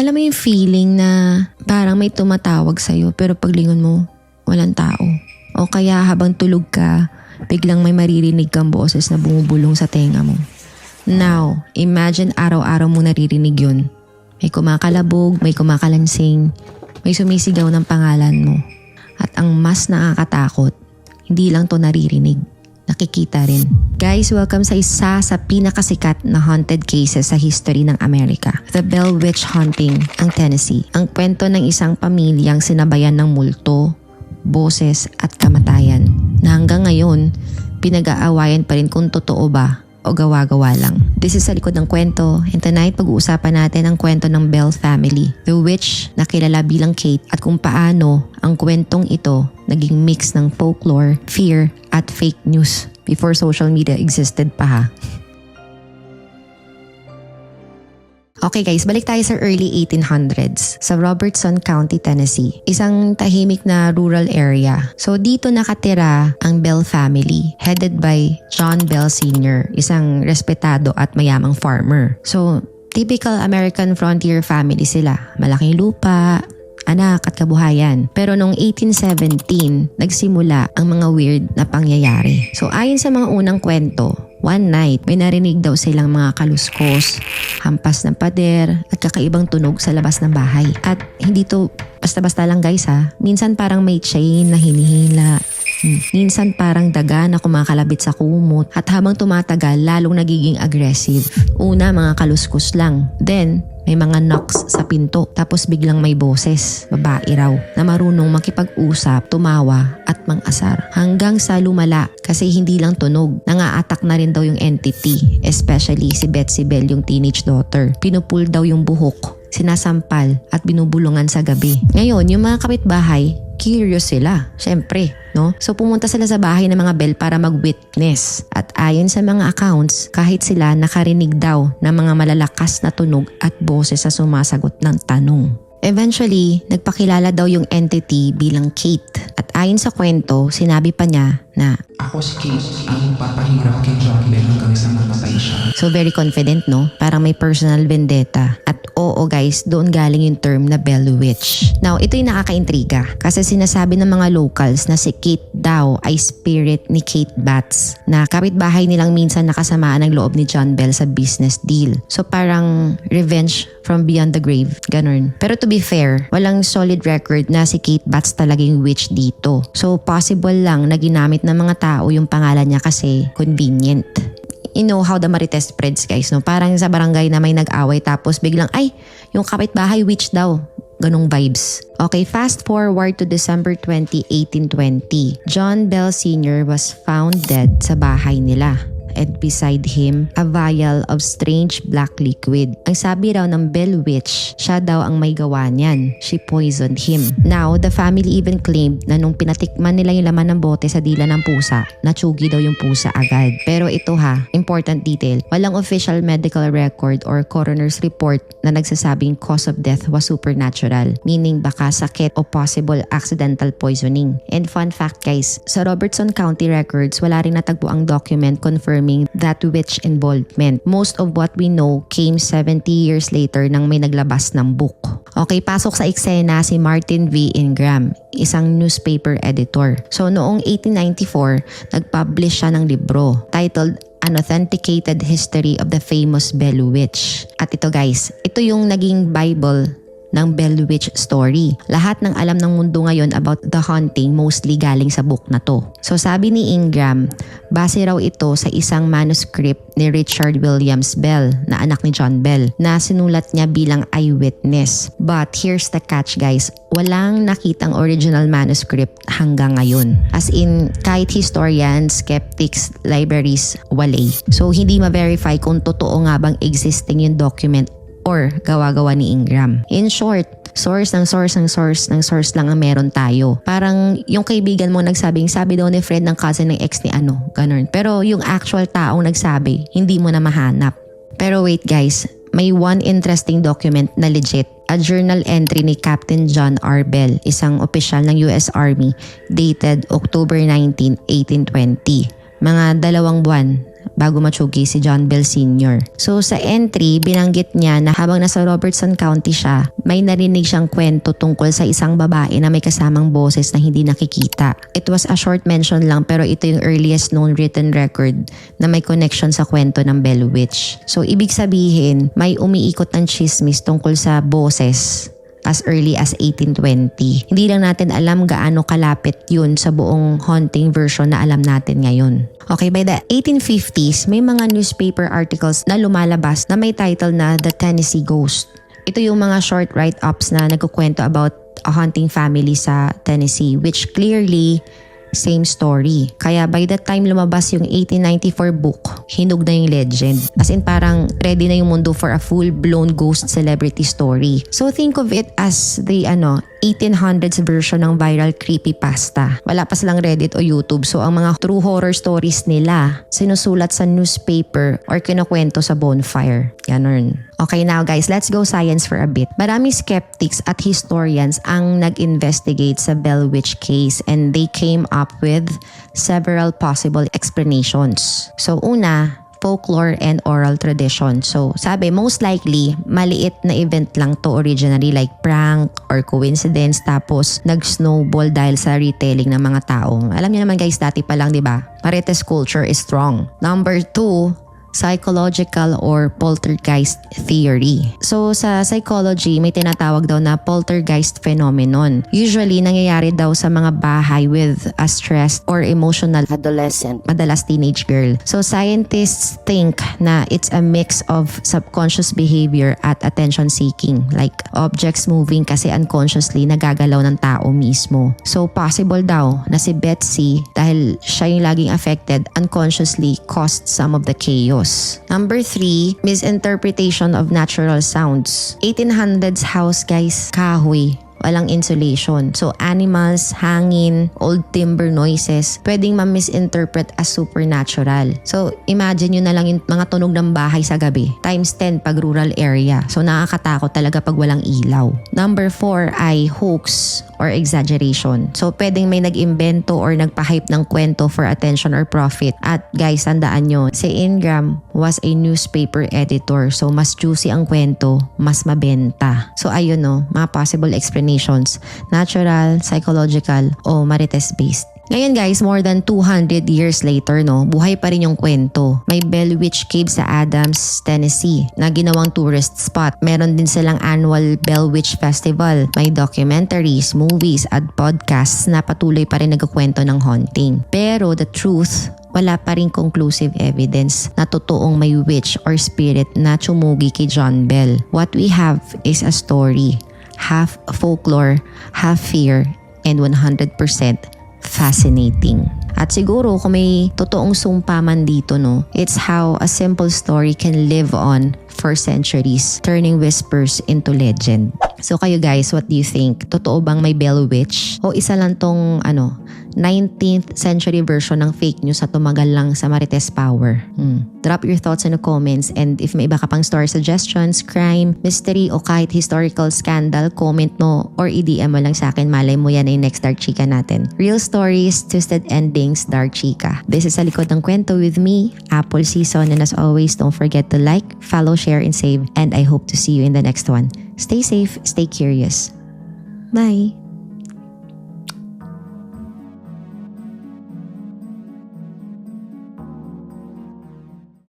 Alam mo yung feeling na parang may tumatawag sa'yo pero paglingon mo, walang tao. O kaya habang tulog ka, biglang may maririnig kang boses na bumubulong sa tenga mo. Now, imagine araw-araw mo naririnig yun. May kumakalabog, may kumakalansing, may sumisigaw ng pangalan mo. At ang mas nakakatakot, hindi lang to naririnig, nakikita rin. Guys, welcome sa isa sa pinakasikat na haunted cases sa history ng Amerika. The Bell Witch Haunting ang Tennessee. Ang kwento ng isang pamilyang sinabayan ng multo, boses at kamatayan na hanggang ngayon pinag-aawayan pa rin kung totoo ba o gawa-gawa lang. This is Sa Likod ng Kwento, and tonight pag-uusapan natin ang kwento ng Bell family, the witch na kilala bilang Kate, at kung paano ang kwentong ito naging mix ng folklore, fear at fake news before social media existed pa ha. Okay guys, balik tayo sa early 1800s sa Robertson County, Tennessee. Isang tahimik na rural area. So dito nakatira ang Bell family, headed by John Bell Sr., isang respetado at mayamang farmer. So typical American frontier family sila. Malaking lupa, anak at kabuhayan. Pero noong 1817, nagsimula ang mga weird na pangyayari. So ayon sa mga unang kwento, one night, may narinig daw silang mga kaluskos, hampas ng pader, at kakaibang tunog sa labas ng bahay. At hindi to basta-basta lang guys ha. Minsan parang may chain na hinihila. Minsan parang daga na kumakalabit sa kumot. At habang tumatagal, lalong nagiging aggressive. Una, mga kaluskos lang. Then, may mga knocks sa pinto. Tapos biglang may boses, babae raw, na marunong makipag-usap, tumawa at mang-asar. Hanggang sa lumala kasi hindi lang tunog. Nanga-attack na rin daw yung entity, especially si Betsy Bell, yung teenage daughter. Pinupul daw yung buhok, sinasampal at binubulungan sa gabi. Ngayon, yung mga kapitbahay, curious sila, syempre, no? So pumunta sila sa bahay ng mga Bell para mag-witness. At ayon sa mga accounts, kahit sila nakarinig daw ng mga malalakas na tunog at boses sa sumasagot ng tanong. Eventually, nagpakilala daw yung entity bilang Kate. At ayon sa kwento, sinabi pa niya na ako si Kate, ang papahirap kay John Bell hanggang sa mamatay siya. So very confident, no? Parang may personal vendetta. At oo guys, doon galing yung term na Bell Witch. Now, ito yung nakakaintriga kasi sinasabi ng mga locals na si Kate daw ay spirit ni Kate Batts na kapitbahay nilang minsan nakasamaan ng loob ni John Bell sa business deal. So parang revenge from beyond the grave, ganun. Pero to be fair, walang solid record na si Kate Batts talagang witch dito. So possible lang na ginamit ng mga tao yung pangalan niya kasi convenient. You know how the Marites spreads guys, no? Parang sa barangay na may nag-away tapos biglang, ay, yung kapitbahay witch daw. Ganong vibes. Okay, fast forward to December 20, 1820. John Bell Sr. was found dead sa bahay nila. And beside him, a vial of strange black liquid. Ang sabi raw ng Bell Witch, siya daw ang may gawa niyan. She poisoned him. Now, the family even claimed na nung pinatikman nila yung laman ng bote sa dila ng pusa, natsugi daw yung pusa agad. Pero ito ha, important detail, walang official medical record or coroner's report na nagsasabing cause of death was supernatural, meaning baka sakit o possible accidental poisoning. And fun fact guys, sa Robertson County records, wala rin natagpo ang document confirming that witch involvement. Most of what we know came 70 years later nang may naglabas ng book. Okay, pasok sa eksena si Martin V. Ingram, isang newspaper editor. So noong 1894, nag-publish siya ng libro titled An Authenticated History of the Famous Bell Witch. At ito guys, ito yung naging Bible ng Bell Witch story. Lahat ng alam ng mundo ngayon about the haunting mostly galing sa book na to. So sabi ni Ingram, base raw ito sa isang manuscript ni Richard Williams Bell na anak ni John Bell na sinulat niya bilang eyewitness. But here's the catch guys, walang nakitang original manuscript hanggang ngayon. As in, kahit historians, skeptics, libraries, wale. So hindi ma-verify kung totoo nga bang existing yung document or gawa-gawa ni Ingram. In short, source lang ang meron tayo. Parang yung kaibigan mo nagsabing, sabi daw ni friend ng cousin ng ex ni ano, ganun. Pero yung actual taong nagsabi, hindi mo na mahanap. Pero wait guys, may one interesting document na legit. A journal entry ni Captain John R. Bell, isang opisyal ng US Army, dated October 19, 1820. Mga 2 buwan bago matsugi si John Bell Sr. So sa entry, binanggit niya na habang nasa Robertson County siya, may narinig siyang kwento tungkol sa isang babae na may kasamang boses na hindi nakikita. It was a short mention lang pero ito yung earliest known written record na may connection sa kwento ng Bell Witch. So ibig sabihin, may umiikot ng chismis tungkol sa boses as early as 1820. Hindi lang natin alam gaano kalapit yun sa buong haunting version na alam natin ngayon. Okay, by the 1850s, may mga newspaper articles na lumalabas na may title na The Tennessee Ghost. Ito yung mga short write-ups na nagkukwento about a haunting family sa Tennessee, which clearly same story. Kaya by the time lumabas yung 1894 book, hinug na yung legend. As in parang ready na yung mundo for a full-blown ghost celebrity story. So think of it as the 1800s version ng viral creepypasta. Wala pa silang Reddit o YouTube, so ang mga true horror stories nila sinusulat sa newspaper or kinukwento sa bonfire. Ganon. Okay, now guys, let's go science for a bit. Maraming skeptics at historians ang nag-investigate sa Bell Witch case and they came up with several possible explanations. So una, folklore and oral tradition. So sabi, most likely, maliit na event lang to originally like prank or coincidence tapos nag-snowball dahil sa retelling ng mga tao. Alam niyo naman guys, dati pa lang, di ba? Marites culture is strong. Number 2, psychological or poltergeist theory. So sa psychology, may tinatawag daw na poltergeist phenomenon. Usually, nangyayari daw sa mga bahay with a stressed or emotional adolescent, madalas teenage girl. So scientists think na it's a mix of subconscious behavior at attention seeking. Like objects moving kasi unconsciously nagagalaw ng tao mismo. So possible daw na si Betsy, dahil siya yung laging affected, unconsciously caused some of the chaos. Number 3, misinterpretation of natural sounds. 1800s house guys, kahoy. Walang insulation. So animals, hangin, old timber noises, pwedeng ma-misinterpret as supernatural. So imagine nyo na lang yung mga tunog ng bahay sa gabi. Times 10 pag rural area. So nakakatakot talaga pag walang ilaw. Number 4 ay hoax or exaggeration. So pwedeng may nag-imbento or nagpa-hype ng kwento for attention or profit. At guys, tandaan nyo, si Ingram was a newspaper editor. So mas juicy ang kwento, mas mabenta. So ayun no, mga possible explanations. Natural, psychological, o marites-based. Ngayon guys, more than 200 years later, no, buhay pa rin yung kwento. May Bell Witch Cave sa Adams, Tennessee na ginawang tourist spot. Meron din silang annual Bell Witch Festival. May documentaries, movies at podcasts na patuloy pa rin nagkukwento ng haunting. Pero the truth, wala pa rin conclusive evidence na totoong may witch or spirit na tsumugi kay John Bell. What we have is a story, half folklore, half fear, and 100% fascinating. At siguro kung may totoong sumpa man dito, no, it's how a simple story can live on for centuries, turning whispers into legend. So kayo guys, what do you think? Totoo bang may Bell Witch? O isa lang tong 19th century version ng fake news na tumagal lang sa Marites Power? Drop your thoughts in the comments, and if may iba ka pang story suggestions, crime, mystery, o kahit historical scandal, comment mo or i-DM mo lang sa akin. Malay mo yan ay next Dark Chika natin. Real stories, twisted endings, Dark Chika. This is Sa Likod ng Kwento with me, Apple Season, and as always, don't forget to like, follow, share, and save, and I hope to see you in the next one. Stay safe, stay curious. Bye!